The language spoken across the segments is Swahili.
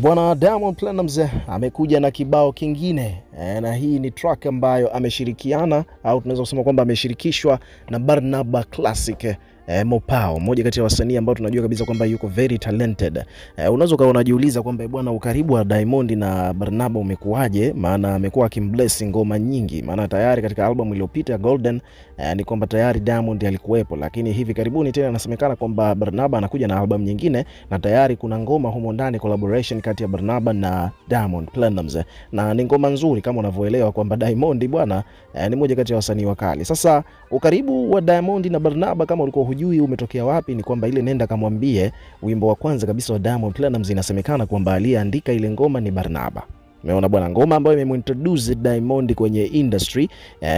Bwana Diamond Platnumz amekuja na kibao kingine na hii ni track ambayo ameshirikiana au tunaweza kusema kwamba ameshirikishwa na Barnaba Classic Mopao, mmoja kati ya wasanii ambao tunajua kabisa kwamba yuko very talented. Unaweza ukawa unajiuliza kwamba bwana ukaribu wa Diamond na Barnaba umekuaje, maana amekuwa akimbless ngoma nyingi, maana tayari katika album iliyopita Golden ni kwamba tayari Diamond alikuwepo, lakini hivi karibuni tena inasemekana kwamba Barnaba anakuja na album nyingine na tayari kuna ngoma humo ndani collaboration kati ya Barnaba na Diamond Platnumz, na ni ngoma nzuri kama unavyoelewa kwamba Diamond bwana ni mmoja kati ya wasanii wakali. Sasa ukaribu wa Diamond na Barnaba kama ulikuwa hujui umetokea wapi, ni kwamba ile Nenda Kamwambie, wimbo wa kwanza kabisa wa Diamond Platnumz, inasemekana kwamba aliyeandika ile ngoma ni Barnaba. Umeona bwana, ngoma ambayo imemintroduce Diamond kwenye industry.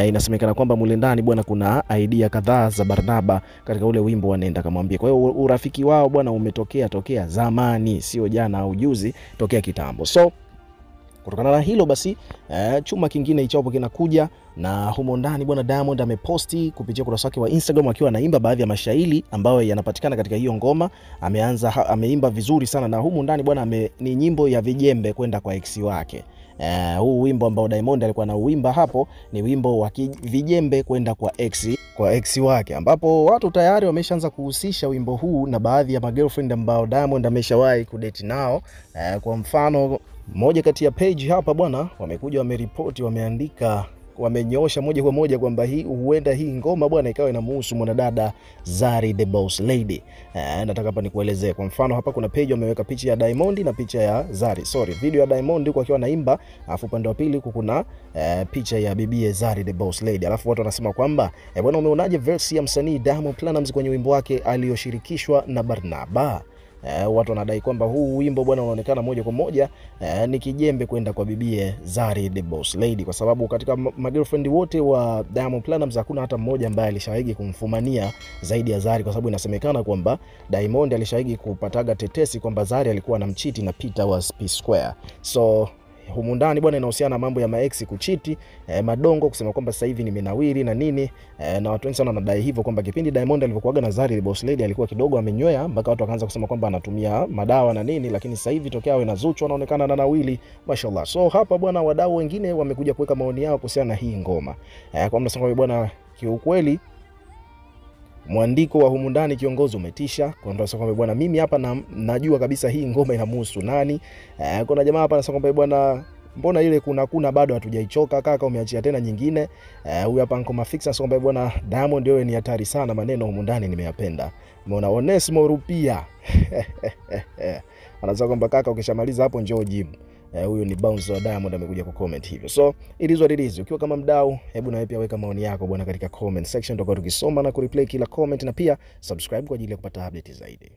Inasemekana kwamba mule ndani bwana kuna idea kadhaa za Barnaba katika ule wimbo wa Nenda Kamwambie. Kwa hiyo urafiki wao bwana umetokea zamani, sio jana au juzi, tokea kitambo. So kutokana na hilo basi chuma kingine hicho kinakuja, na humo ndani bwana Diamond ameposti kupitia kurasa yake wa Instagram akiwa anaimba baadhi ya mashairi ambayo yanapatikana katika hiyo ngoma. Ameimba vizuri sana, na humo ndani bwana ni nyimbo ya vijembe kwenda kwa ex wake. Huu wimbo ambao Diamond alikuwa anauimba hapo ni wimbo wa vijembe kwenda kwa ex wake, ambapo watu tayari wameshaanza kuhusisha wimbo huu na baadhi ya magirlfriend ambao Diamond ameshawahi kudate nao. Kwa mfano moja kati ya page hapa bwana wamekuja wameripoti, wameandika, wamenyoosha moja kwa moja kwamba huenda hii ngoma bwana ikawa inamhusu mwanadada Zari the Boss Lady. Nataka hapa nikuelezee. Kwa mfano hapa kuna page wameweka picha ya Diamond na picha ya Zari. Video ya Diamond huko akiwa anaimba, alafu upande wa pili kuna picha ya bibi Zari the Boss Lady. Alafu watu wanasema kwamba bwana umeonaje verse ya msanii Diamond Platnumz kwenye wimbo wake aliyoshirikishwa na Barnaba? Watu wanadai kwamba huu wimbo bwana unaonekana moja kwa moja ni kijembe kwenda kwa bibie Zari the Boss Lady, kwa sababu katika magirlfriend wote wa Diamond Platnumz hakuna hata mmoja ambaye alishawahi kumfumania zaidi ya Zari, kwa sababu inasemekana kwamba Diamond alishawahi kupataga tetesi kwamba Zari alikuwa anamchiti na Peter was P Square. So humu ndani bwana inahusiana na mambo ya maex kuchiti, madongo kusema kwamba sasa hivi nimenawiri na nini, na watu wengi sana wanadai hivyo kwamba kipindi Diamond alivyokuaga na Zari the Boss Lady alikuwa kidogo amenywea, mpaka watu wakaanza kusema kwamba anatumia madawa na nini, lakini sasa hivi tokea awe na Zuchu anaonekana na nawili, mashallah. So hapa bwana wadau wengine wamekuja kuweka maoni yao kuhusiana na hii ngoma. Kwa mnasema bwana kiukweli mwandiko wa humu ndani kiongozi umetisha. Kwa ndio sasa bwana mimi hapa najua kabisa hii ngoma inamhusu nani. Kuna jamaa hapa anasema kwamba bwana mbona ile kuna bado hatujaichoka kaka, umeachia tena nyingine. Huyu hapa Nkoma Fix anasema kwamba bwana Diamond wewe ni hatari sana, maneno humu ndani nimeyapenda. Umeona Onesmo Rupia anasema kwamba kaka ukishamaliza hapo njoo gym. Huyu ni bounce wa Diamond amekuja ku comment hivyo. So it is what it is. Ukiwa kama mdau, hebu na wewe pia weka maoni yako bwana katika comment section, tutakuwa tukisoma na kureplay kila comment, na pia subscribe kwa ajili ya kupata update zaidi.